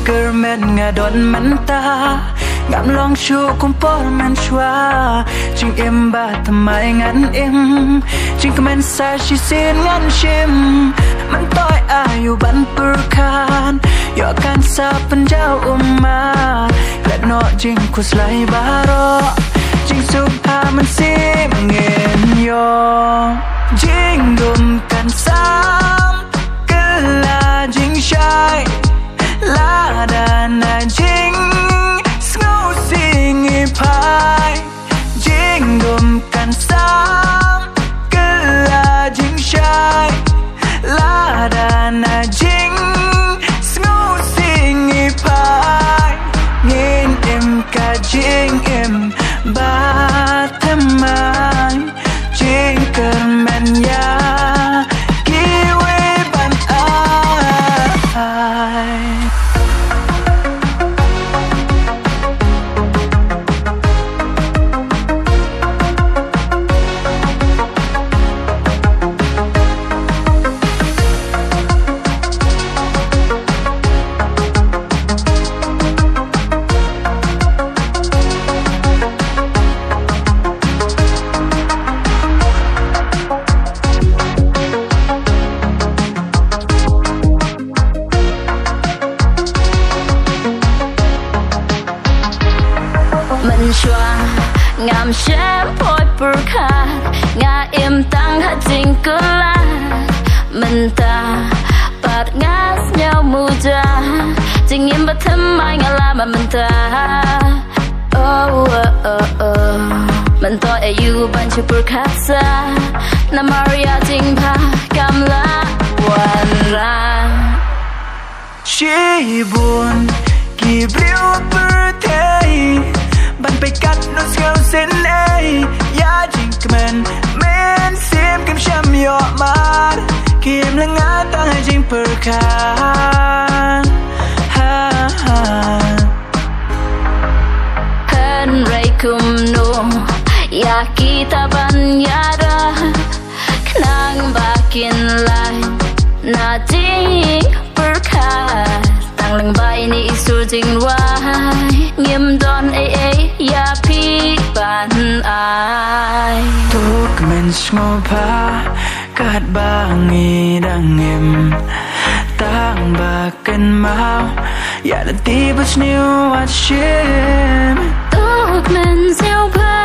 cơ men ngà đón mắn ta ngắm lòng chu cũng bỏ men chua chừng em ba thầm mai ngắn em chừng comment sai chỉ xin ngắn chimมันต้อยอายุบันปุรคานยอกันซาเป็นเจ้ามาและนอจริงคุสไลบารอจริงสุภามันสิเงินยอจริงดุมกันซ้ำก็ลาจริงใช่ลาดานาจริงสงบสิ่งอีพายจริงดุมกันซ้ำก็ลาจริงใช่ลาดานาจริงสงบสิ่งอีพายเงินเอ็มกะจริงเอ็มบาทำไมจริงเกินมันยากี่เวบันอายmình choa ngàm xé phôi bur khát ngà im tăng hát tình cứ la mình ta bạt ngát nhau mù ra tình im bất thâm mai ngà la mà mình ta mình tôi ở you ban cho bur khát xa na Maria tình pa cam la hoàn ra chỉ buồn kỳ biểu bur thếบันไปกัดนสเกลเส้นเอยาจิงกมันเมนเสียมกิมช้ำยอมากิมละงาตั้งให้จิงเปิดคานเห็นไรคุมนูอยากกีตาบัญญาดาขนางบากินลายนาจิงเปิดคานตั้งหลังใบนี้สูจริงไว้เงียบดอนอย่าพี่บันอายทุกมันสงบพากาดบางอีดังเอ็มตั้งบากันมาอย่าละตีบัชนิววัดชิมทุกมันเสียวพา